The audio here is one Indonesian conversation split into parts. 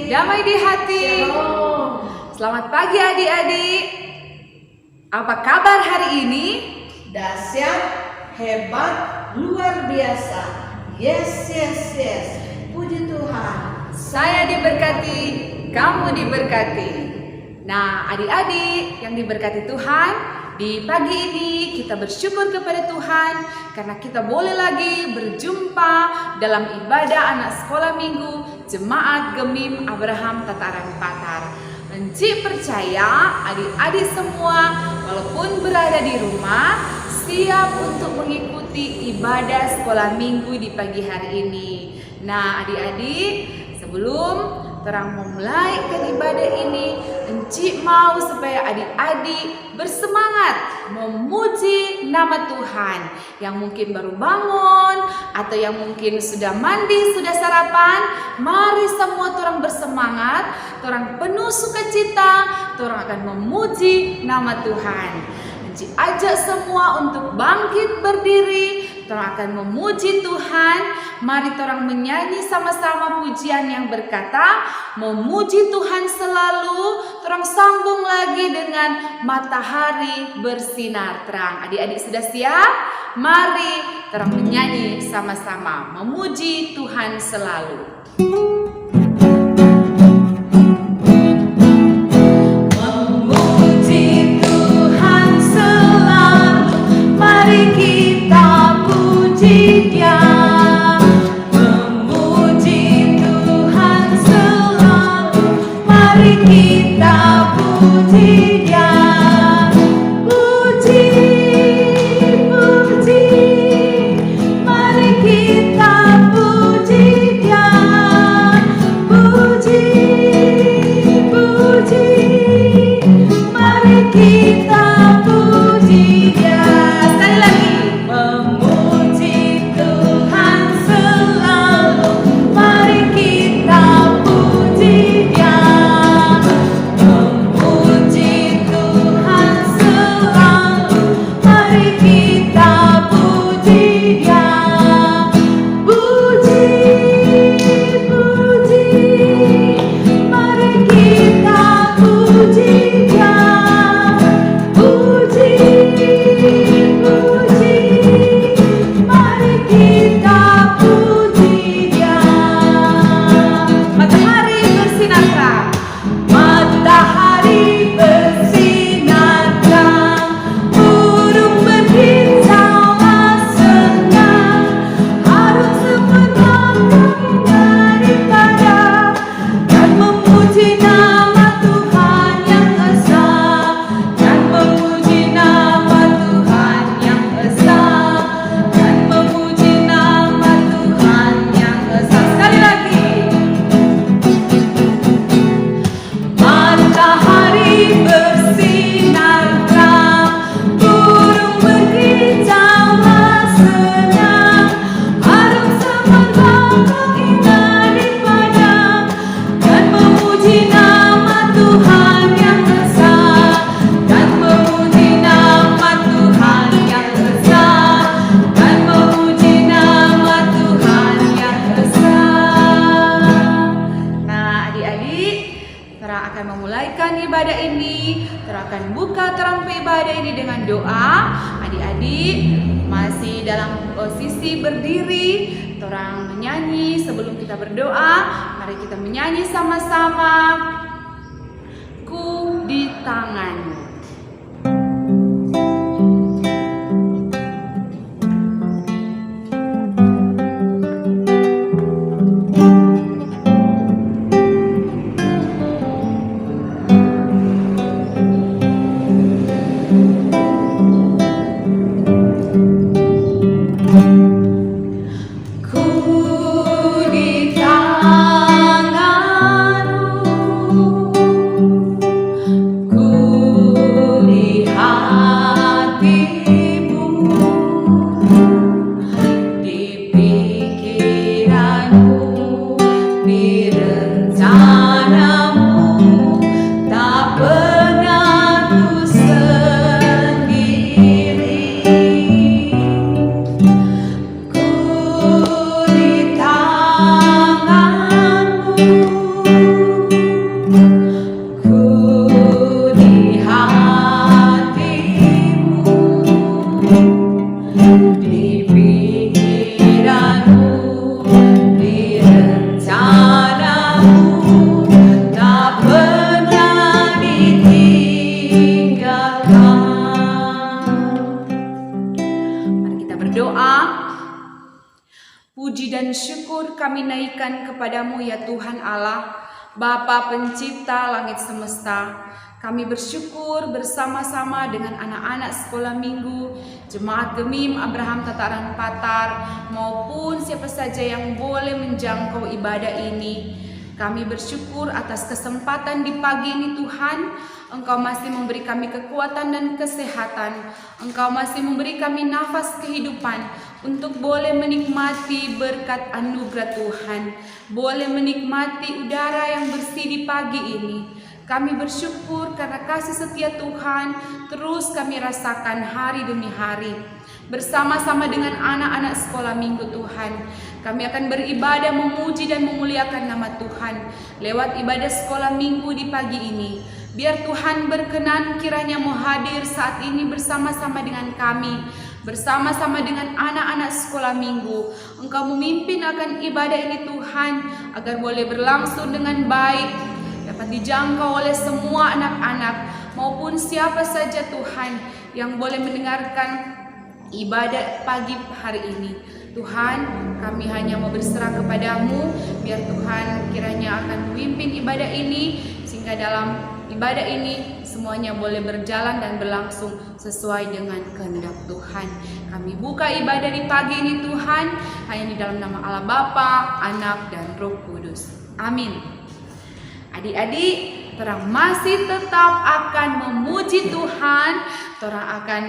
damai di hati. Shalom. Selamat pagi adik-adik. Apa kabar hari ini? Dahsyat, hebat, luar biasa. Yes, yes, yes. Puji Tuhan. Saya diberkati, kamu diberkati. Nah, adik-adik yang diberkati Tuhan, di pagi ini kita bersyukur kepada Tuhan karena kita boleh lagi berjumpa dalam ibadah anak sekolah minggu Jemaat Gemim Abraham Tataran Patar. Encik percaya adik-adik semua walaupun berada di rumah siap untuk mengikuti ibadah sekolah minggu di pagi hari ini. Nah, adik-adik, sebelum terang memulai ibadah ini, Encik mau supaya adik-adik bersemangat memuji nama Tuhan. Yang mungkin baru bangun atau yang mungkin sudah mandi, sudah sarapan, mari semua orang bersemangat, orang penuh sukacita, orang akan memuji nama Tuhan. Encik ajak semua untuk bangkit berdiri, orang akan memuji Tuhan. Mari orang menyanyi sama-sama pujian yang berkata, memuji Tuhan selalu. Orang sambung lagi dengan matahari bersinar terang. Adik-adik sudah siap? Mari orang menyanyi sama-sama, memuji Tuhan selalu. Memuji Tuhan selalu, mari kita puji Dia. Kita puji Dia, puji, puji, mari kita puji Dia, puji, puji, mari kita puji Dia. Sekali lagi, memuji Tuhan selalu, mari kita puji Dia. Ibadah ini, akan buka terang ibadah ini dengan doa. Adik-adik masih dalam posisi berdiri, orang menyanyi sebelum kita berdoa. Mari kita menyanyi sama-sama. Ku di tangan. Ku Puji dan syukur kami naikkan kepadamu ya Tuhan Allah, Bapa pencipta langit semesta. Kami bersyukur bersama-sama dengan anak-anak sekolah minggu, Jemaat Gemim Abraham Tataran Patar, maupun siapa saja yang boleh menjangkau ibadah ini. Kami bersyukur atas kesempatan di pagi ini Tuhan, Engkau masih memberi kami kekuatan dan kesehatan. Engkau masih memberi kami nafas kehidupan untuk boleh menikmati berkat anugerah Tuhan, boleh menikmati udara yang bersih di pagi ini. Kami bersyukur karena kasih setia Tuhan terus kami rasakan hari demi hari. Bersama-sama dengan anak-anak sekolah minggu Tuhan, kami akan beribadah memuji dan memuliakan nama Tuhan lewat ibadah sekolah minggu di pagi ini. Biar Tuhan berkenan kiranya mau hadir saat ini bersama-sama dengan kami, bersama-sama dengan anak-anak sekolah minggu. Engkau memimpin akan ibadah ini Tuhan, agar boleh berlangsung dengan baik, dapat dijangkau oleh semua anak-anak maupun siapa saja Tuhan yang boleh mendengarkan ibadah pagi hari ini. Tuhan, kami hanya mau berserah kepadamu, biar Tuhan kiranya akan memimpin ibadah ini, sehingga dalam ibadah ini semuanya boleh berjalan dan berlangsung sesuai dengan kehendak Tuhan. Kami buka ibadah di pagi ini Tuhan, hanya di dalam nama Allah Bapa, Anak, dan Roh Kudus. Amin. Adik-adik, torang masih tetap akan memuji Tuhan, torang akan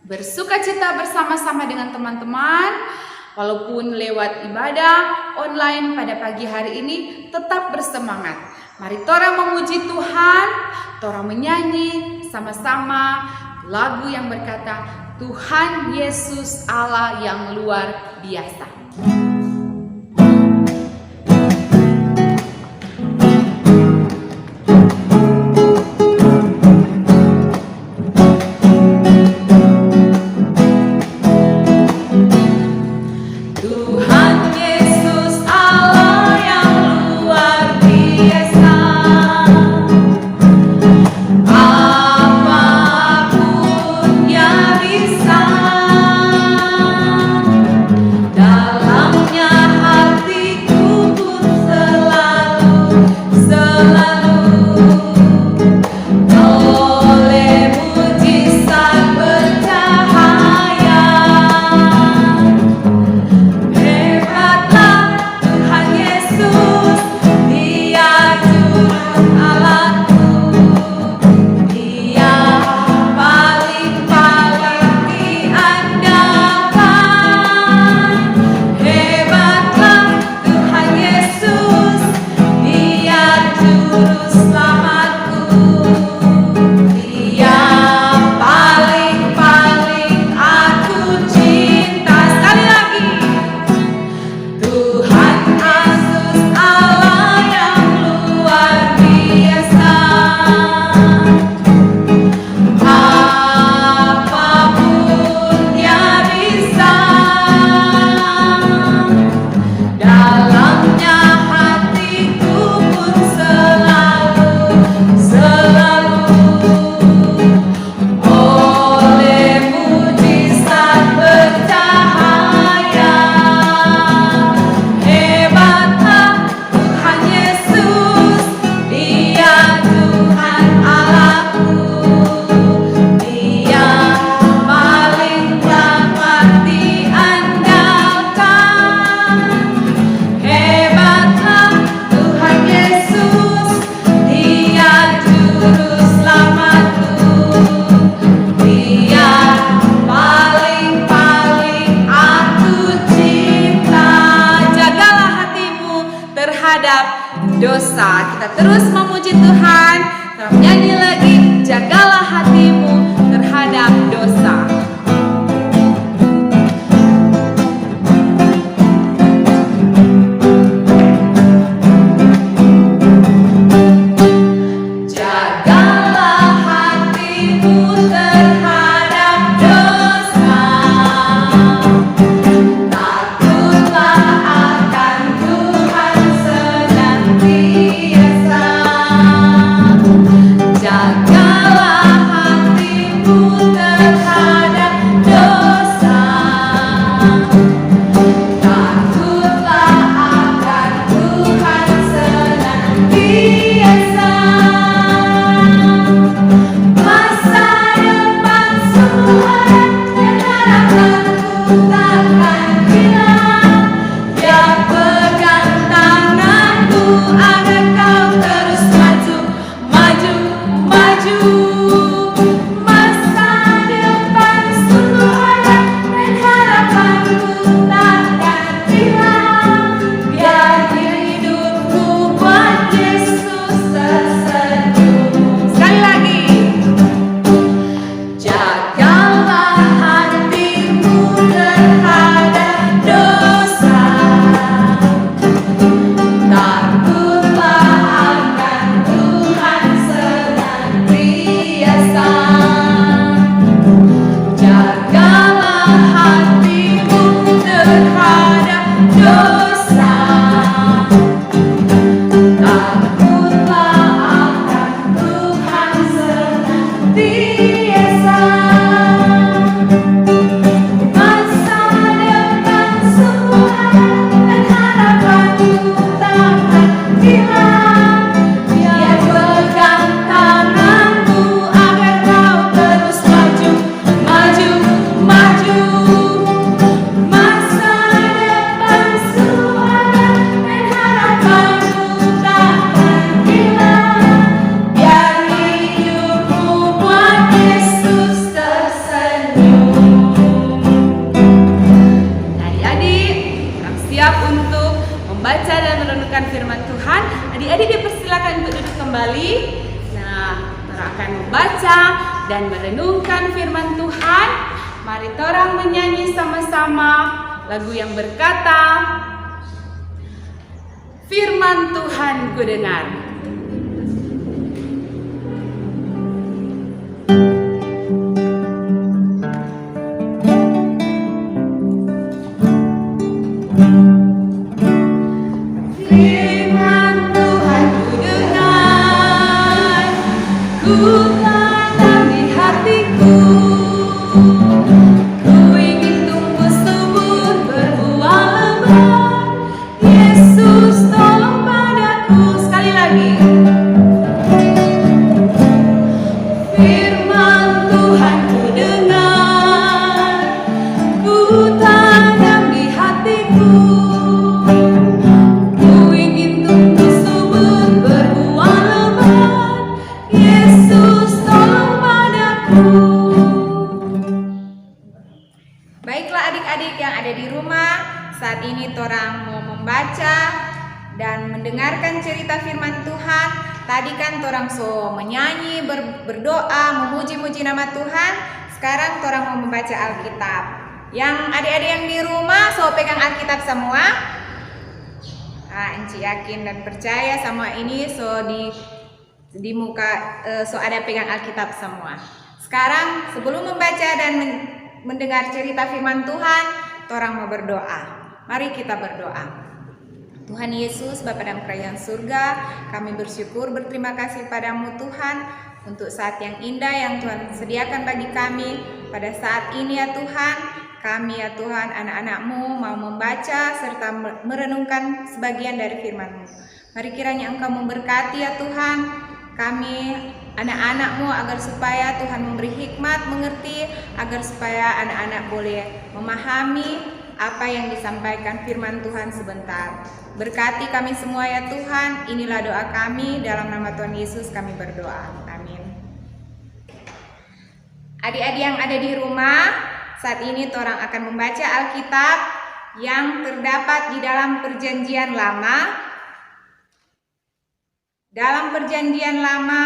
bersuka cita bersama-sama dengan teman-teman. Walaupun lewat ibadah online pada pagi hari ini, tetap bersemangat. Mari torang memuji Tuhan, torang menyanyi sama-sama lagu yang berkata, Tuhan Yesus Allah yang luar biasa. Dosa. Kita terus memuji Tuhan, kita nyanyi lagi, jagalah hatimu terhadap dosa. Takut akan membaca dan merenungkan firman Tuhan. Mari torang menyanyi sama-sama lagu yang berkata, Firman Tuhan kudengar. Firman Tuhan kudengar, ku tanam di hatiku. Ku ingin tumbuh subur berbuah lebat. Yesus tolong padaku. Sekali lagi. Firman Tuhan kudengar, ku tanam di hatiku. Baiklah adik-adik yang ada di rumah, saat ini torang mau membaca dan mendengarkan cerita firman Tuhan. Tadi kan torang menyanyi, berdoa, memuji-muji nama Tuhan. Sekarang torang mau membaca Alkitab. Yang adik-adik yang di rumah pegang Alkitab semua? Enci yakin dan percaya sama ini di muka ada pegang Alkitab semua. Sekarang sebelum membaca dan mendengar cerita firman Tuhan, torang mau berdoa. Mari kita berdoa. Tuhan Yesus, Bapa dalam kerajaan surga, kami bersyukur berterima kasih padamu Tuhan untuk saat yang indah yang Tuhan sediakan bagi kami pada saat ini ya Tuhan. Kami ya Tuhan, anak-anak-Mu mau membaca serta merenungkan sebagian dari firman-Mu. Mari kiranya Engkau memberkati ya Tuhan kami anak-anak-Mu agar supaya Tuhan memberi hikmat, mengerti, agar supaya anak-anak boleh memahami apa yang disampaikan firman Tuhan sebentar. Berkati kami semua ya Tuhan, inilah doa kami, dalam nama Tuhan Yesus kami berdoa. Amin. Adik-adik yang ada di rumah, saat ini torang akan membaca Alkitab yang terdapat di dalam Perjanjian Lama. Dalam Perjanjian Lama,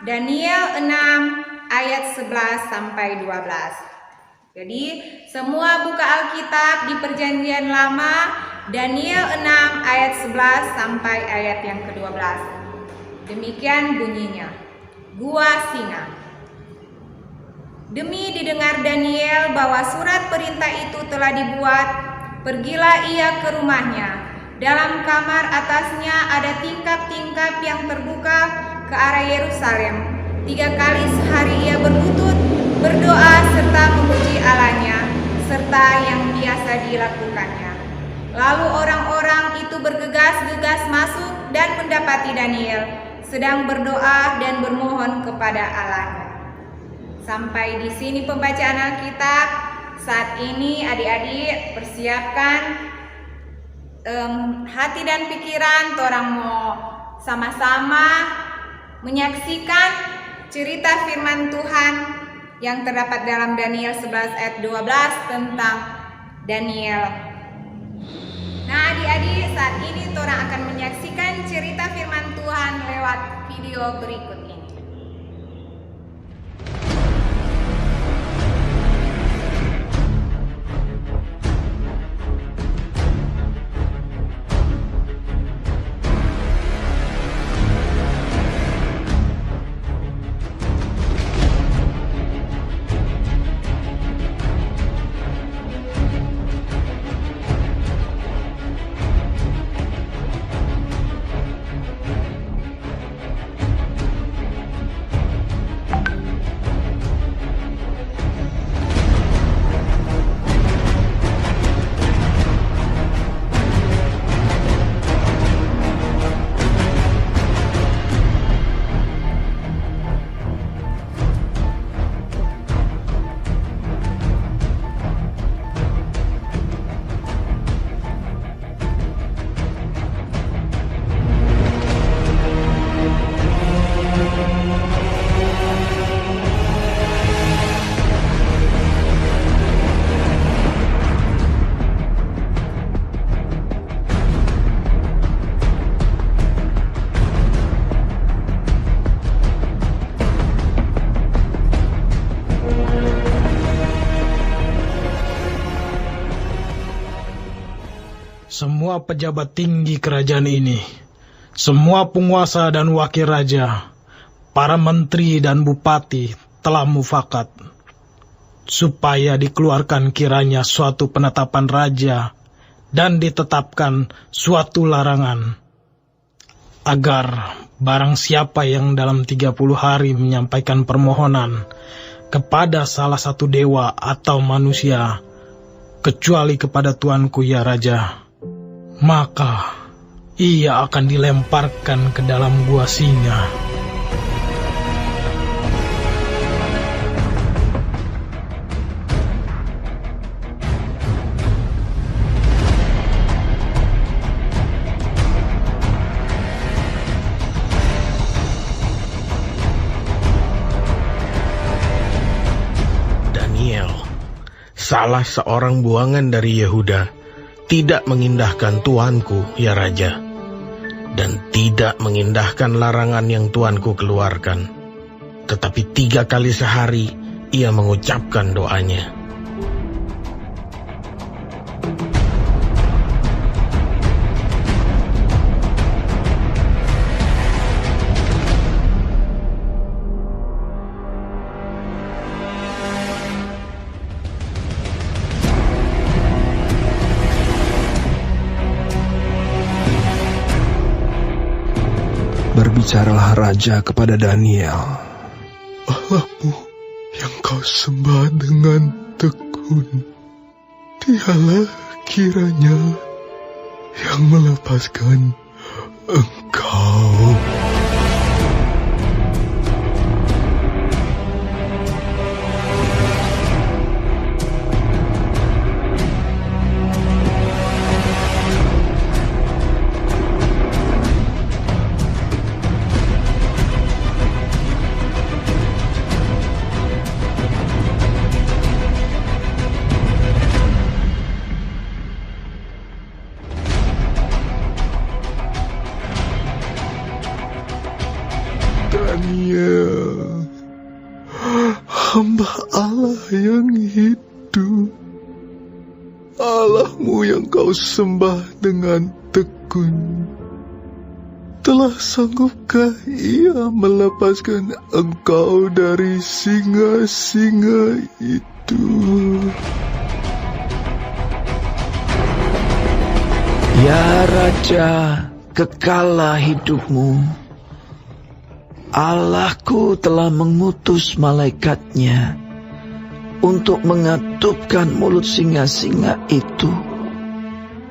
Daniel 6 ayat 11 sampai 12. Jadi, semua buka Alkitab di Perjanjian Lama, Daniel 6 ayat 11 sampai ayat yang ke-12. Demikian bunyinya. Gua Singa. Demi didengar Daniel bahwa surat perintah itu telah dibuat, pergilah ia ke rumahnya. Dalam kamar atasnya ada tingkap-tingkap yang terbuka ke arah Yerusalem. 3 kali sehari ia berlutut, berdoa serta memuji Allahnya, serta yang biasa dilakukannya. Lalu orang-orang itu bergegas-gegas masuk dan mendapati Daniel sedang berdoa dan bermohon kepada Allahnya. Sampai di sini pembacaan Alkitab. Saat ini adik-adik persiapkan hati dan pikiran, torang mau sama-sama menyaksikan cerita firman Tuhan yang terdapat dalam Daniel 11 ayat 12 tentang Daniel. Nah adik-adik, saat ini torang akan menyaksikan cerita firman Tuhan lewat video berikut ini. semua pejabat tinggi kerajaan ini, semua penguasa dan wakil raja, para menteri dan bupati telah mufakat, supaya dikeluarkan kiranya suatu penetapan raja dan ditetapkan suatu larangan, agar barang siapa yang dalam 30 hari menyampaikan permohonan kepada salah satu dewa atau manusia, kecuali kepada Tuanku ya Raja, maka ia akan dilemparkan ke dalam gua singa. Daniel, salah seorang buangan dari Yehuda, tidak mengindahkan tuanku, ya Raja, dan tidak mengindahkan larangan yang tuanku keluarkan. Tetapi 3 kali sehari ia mengucapkan doanya. Berbicaralah raja kepada Daniel. Allahmu yang kau sembah dengan tekun, dialah kiranya yang melepaskan engkau. Daniel, hamba Allah yang hidup, Allahmu yang kau sembah dengan tekun, telah sanggupkah ia melepaskan engkau dari singa-singa itu? Ya Raja, kekallah hidupmu. Allahku telah mengutus malaikatnya untuk mengatupkan mulut singa-singa itu,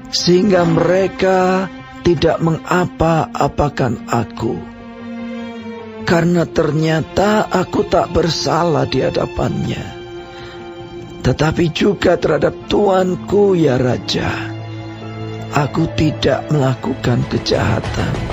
sehingga mereka tidak mengapa-apakan aku. Karena ternyata aku tak bersalah di hadapannya, tetapi juga terhadap tuanku ya Raja, aku tidak melakukan kejahatan.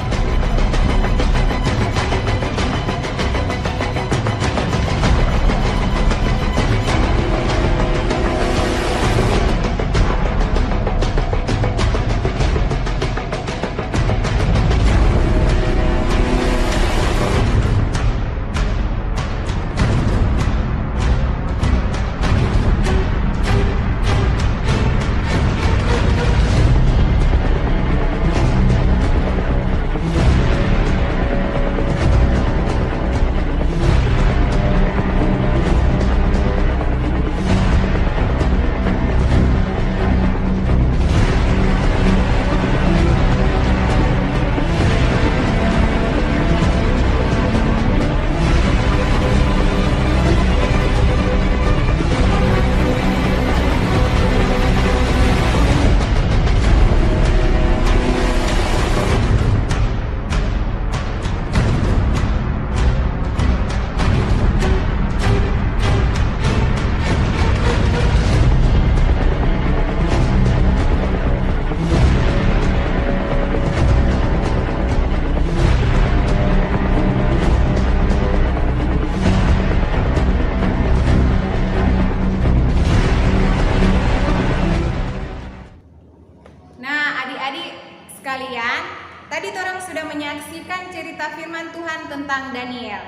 Tadi orang sudah menyaksikan cerita firman Tuhan tentang Daniel.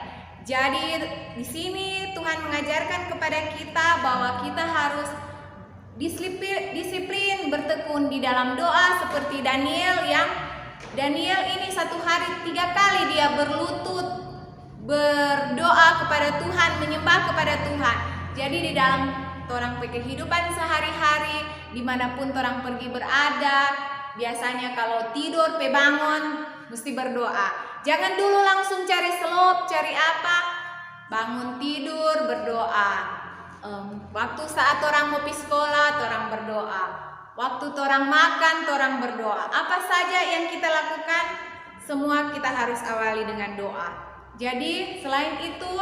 Jadi di sini Tuhan mengajarkan kepada kita bahwa kita harus disiplin bertekun di dalam doa seperti Daniel ini 1 hari 3 kali dia berlutut berdoa kepada Tuhan, menyembah kepada Tuhan. Jadi di dalam torang kehidupan sehari-hari dimanapun torang pergi berada, biasanya kalau tidur bangun mesti berdoa. Jangan dulu langsung cari selop, cari apa, bangun tidur berdoa. Waktu saat orang mau pergi sekolah, orang berdoa. Waktu orang makan, orang berdoa. Apa saja yang kita lakukan, semua kita harus awali dengan doa. Jadi selain itu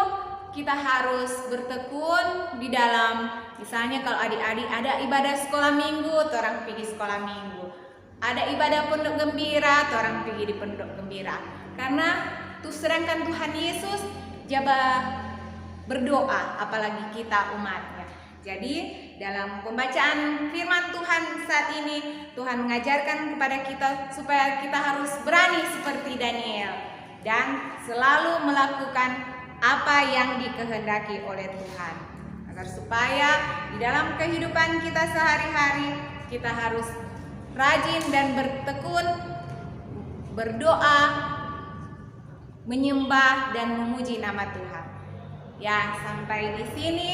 kita harus bertekun di dalam, misalnya kalau adik-adik ada ibadah sekolah minggu, orang pergi sekolah minggu. Ada ibadah pondok gembira, orang pergi di pondok gembira. Karena sedangkan Tuhan Yesus berdoa, apalagi kita umatnya. Jadi dalam pembacaan firman Tuhan saat ini, Tuhan mengajarkan kepada kita supaya kita harus berani seperti Daniel dan selalu melakukan apa yang dikehendaki oleh Tuhan, agar supaya di dalam kehidupan kita sehari-hari kita harus rajin dan bertekun berdoa, menyembah dan memuji nama Tuhan. Ya, sampai di sini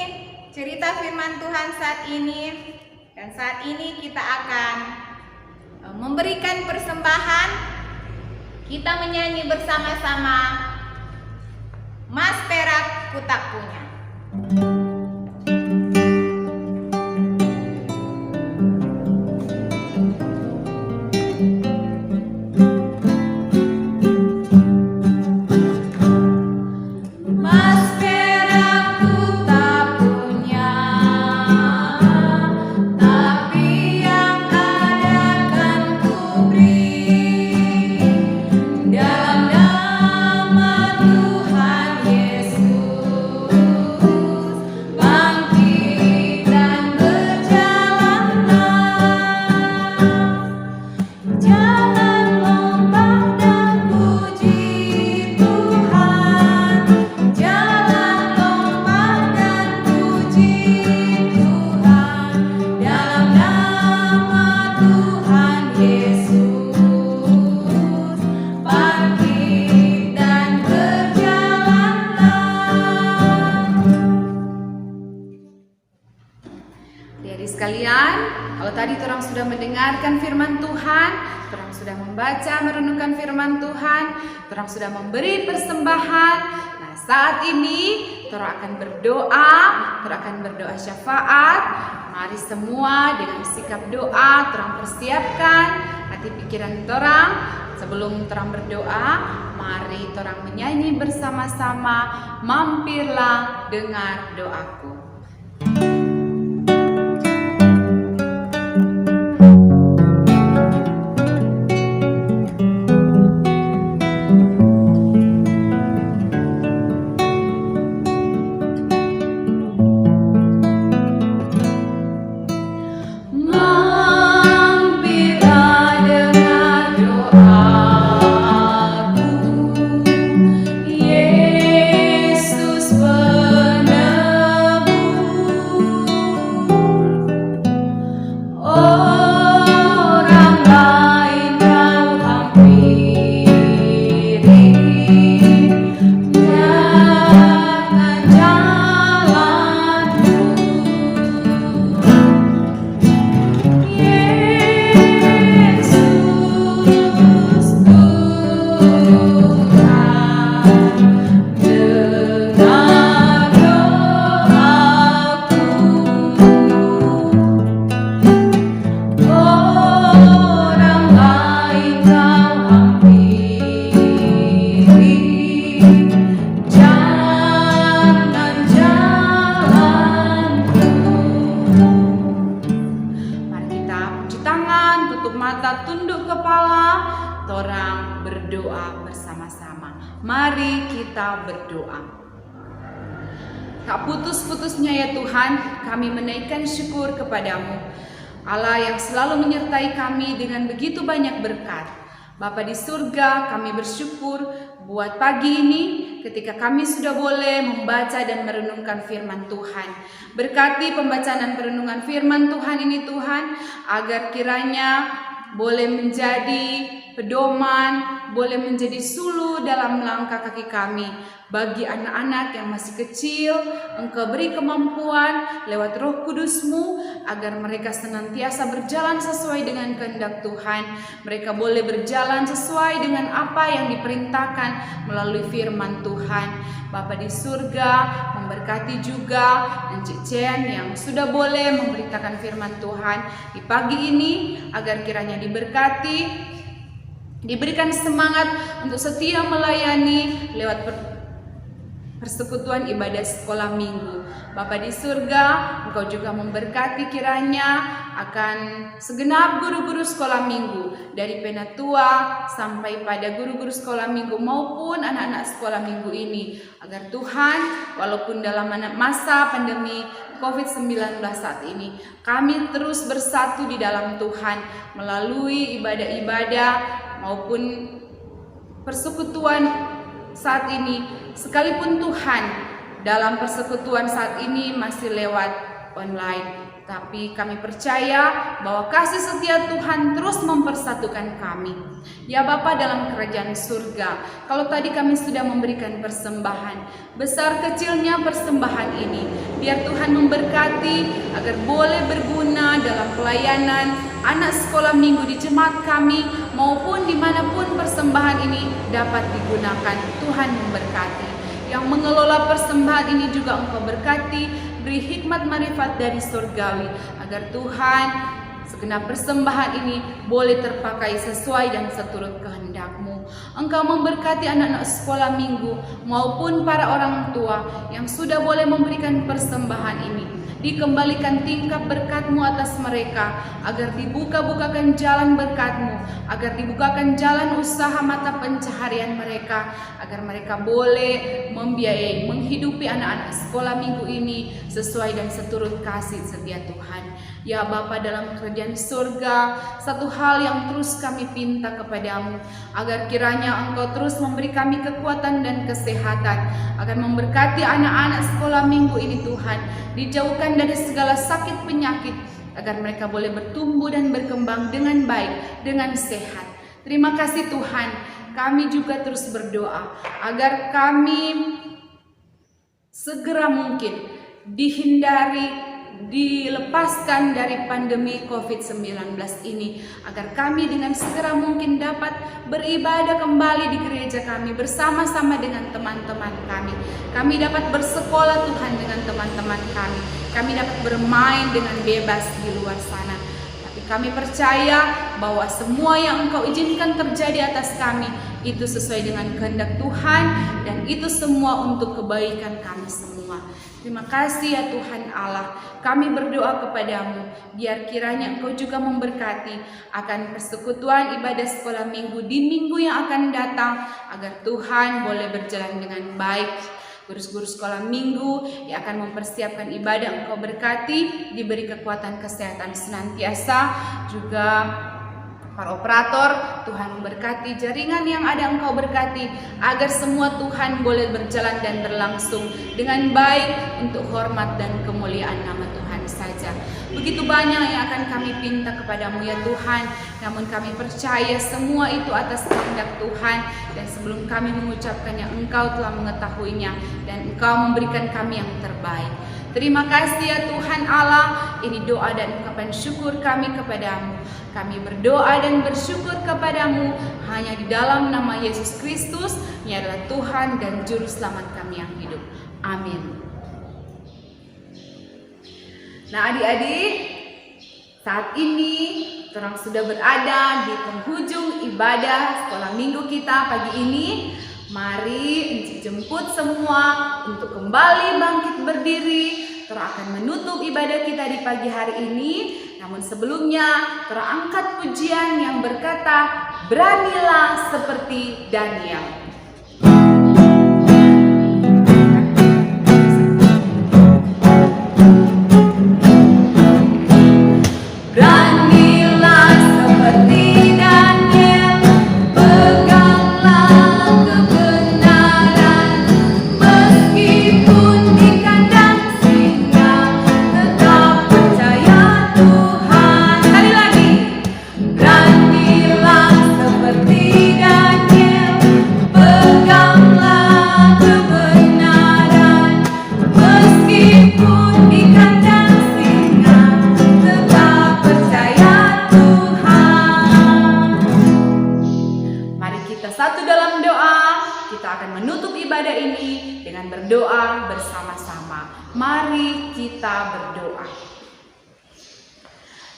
cerita firman Tuhan saat ini. Dan saat ini kita akan memberikan persembahan. Kita menyanyi bersama-sama Mas Perak Ku Tak Punya. Sekalian, kalau tadi orang sudah mendengarkan firman Tuhan, orang sudah membaca, merenungkan firman Tuhan, orang sudah memberi persembahan. Nah, saat ini orang akan berdoa syafaat. Mari semua dengan sikap doa, orang persiapkan hati pikiran orang. Sebelum orang berdoa, mari orang menyanyi bersama-sama, mampirlah dengar doaku. Mari kita berdoa. Tak putus-putusnya ya Tuhan, kami menaikkan syukur kepadamu, Allah yang selalu menyertai kami dengan begitu banyak berkat. Bapa di surga, kami bersyukur buat pagi ini ketika kami sudah boleh membaca dan merenungkan firman Tuhan. Berkati pembacaan dan perenungan firman Tuhan ini Tuhan, agar kiranya boleh menjadi pedoman, boleh menjadi sulu dalam langkah kaki kami. Bagi anak-anak yang masih kecil, Engkau beri kemampuan lewat Roh Kudus-Mu agar mereka senantiasa berjalan sesuai dengan kehendak Tuhan. Mereka boleh berjalan sesuai dengan apa yang diperintahkan melalui firman Tuhan. Bapa di surga memberkati juga Encik Chen yang sudah boleh memberitakan firman Tuhan di pagi ini, agar kiranya diberkati, diberikan semangat untuk setia melayani lewat persekutuan ibadah sekolah minggu. Bapa di surga, Engkau juga memberkati kiranya akan segenap guru-guru sekolah minggu, dari penatua sampai pada guru-guru sekolah minggu maupun anak-anak sekolah minggu ini, agar Tuhan, walaupun dalam masa pandemi COVID-19 saat ini, kami terus bersatu di dalam Tuhan melalui ibadah-ibadah maupun persekutuan saat ini, sekalipun Tuhan dalam persekutuan saat ini masih lewat online, tapi kami percaya bahwa kasih setia Tuhan terus mempersatukan kami. Ya Bapa dalam kerajaan surga, kalau tadi kami sudah memberikan persembahan, besar kecilnya persembahan ini, biar Tuhan memberkati agar boleh berguna dalam pelayanan anak sekolah minggu di jemaat kami, maupun dimanapun persembahan ini dapat digunakan. Tuhan memberkati. Yang mengelola persembahan ini juga Engkau berkati, beri hikmat marifat dari surgawi, agar Tuhan segenap persembahan ini boleh terpakai sesuai dan seturut kehendak-Mu. Engkau memberkati anak-anak sekolah minggu maupun para orang tua yang sudah boleh memberikan persembahan ini. Dikembalikan tingkap berkat-Mu atas mereka, agar dibuka-bukakan jalan berkat-Mu, agar dibukakan jalan usaha mata pencaharian mereka, agar mereka boleh membiayai, menghidupi anak-anak sekolah minggu ini sesuai dan seturut kasih setia Tuhan. Ya Bapa dalam kerajaan surga, satu hal yang terus kami pinta kepadamu, agar kiranya Engkau terus memberi kami kekuatan dan kesehatan, agar memberkati anak-anak sekolah minggu ini Tuhan, dijauhkan dari segala sakit penyakit, agar mereka boleh bertumbuh dan berkembang dengan baik, dengan sehat. Terima kasih Tuhan, kami juga terus berdoa agar kami segera mungkin dilepaskan dari pandemi COVID-19 ini, agar kami dengan segera mungkin dapat beribadah kembali di gereja kami bersama-sama dengan teman-teman kami. Kami dapat bersekolah Tuhan dengan teman-teman kami. Kami dapat bermain dengan bebas di luar sana. Tapi kami percaya bahwa semua yang Engkau izinkan terjadi atas kami itu sesuai dengan kehendak Tuhan, dan itu semua untuk kebaikan kami semua. Terima kasih ya Tuhan Allah, kami berdoa kepadamu, biar kiranya Engkau juga memberkati akan persekutuan ibadah sekolah minggu di minggu yang akan datang, agar Tuhan boleh berjalan dengan baik. Guru-guru sekolah minggu yang akan mempersiapkan ibadah, Engkau berkati, diberi kekuatan kesehatan senantiasa. Juga para operator, Tuhan memberkati jaringan yang ada, Engkau berkati, agar semua Tuhan boleh berjalan dan berlangsung dengan baik untuk hormat dan kemuliaan nama Tuhan saja. Begitu banyak yang akan kami pinta kepadamu ya Tuhan, namun kami percaya semua itu atas kehendak Tuhan, dan sebelum kami mengucapkannya Engkau telah mengetahuinya, dan Engkau memberikan kami yang terbaik. Terima kasih ya Tuhan Allah, ini doa dan ungkapan syukur kami kepadamu. Kami berdoa dan bersyukur kepadamu hanya di dalam nama Yesus Kristus, yang adalah Tuhan dan Juru Selamat kami yang hidup. Amin. Nah adik-adik, saat ini orang sudah berada di penghujung ibadah sekolah minggu kita pagi ini. Mari Encik jemput semua untuk kembali bangkit berdiri. Tora akan menutup ibadah kita di pagi hari ini. Namun sebelumnya Tora angkat pujian yang berkata, beranilah seperti Daniel. bersama-sama. Mari kita berdoa.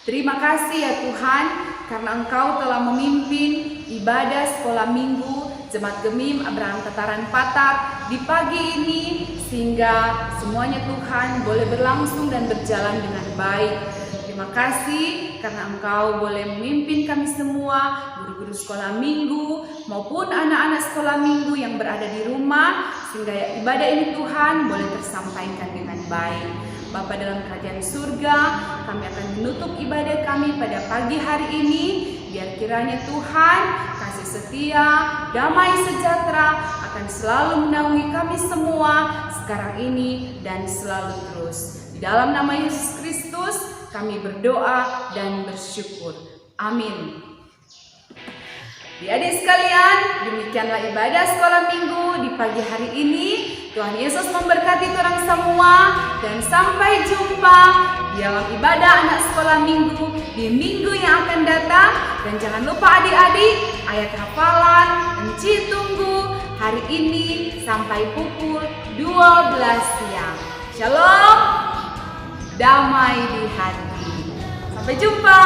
Terima kasih ya Tuhan, karena Engkau telah memimpin ibadah sekolah minggu Jemaat Gemim Abraham Tataran Patak di pagi ini, sehingga semuanya Tuhan boleh berlangsung dan berjalan dengan baik. Terima kasih karena Engkau boleh memimpin kami semua, guru-guru sekolah minggu maupun anak-anak sekolah minggu yang berada di rumah, sehingga ibadah ini Tuhan boleh tersampaikan dengan baik. Bapa dalam kerajaan surga, kami akan menutup ibadah kami pada pagi hari ini. Biar kiranya Tuhan, kasih setia, damai sejahtera akan selalu menaungi kami semua sekarang ini dan selalu terus. Di dalam nama Yesus Kristus kami berdoa dan bersyukur. Amin. Adik-adik sekalian, demikianlah ibadah sekolah minggu di pagi hari ini. Tuhan Yesus memberkati orang semua dan sampai jumpa di dalam ibadah anak sekolah minggu di minggu yang akan datang. Dan jangan lupa adik-adik, ayat hafalan Enci tunggu hari ini sampai pukul 12 siang. Shalom, damai di hati. Sampai jumpa.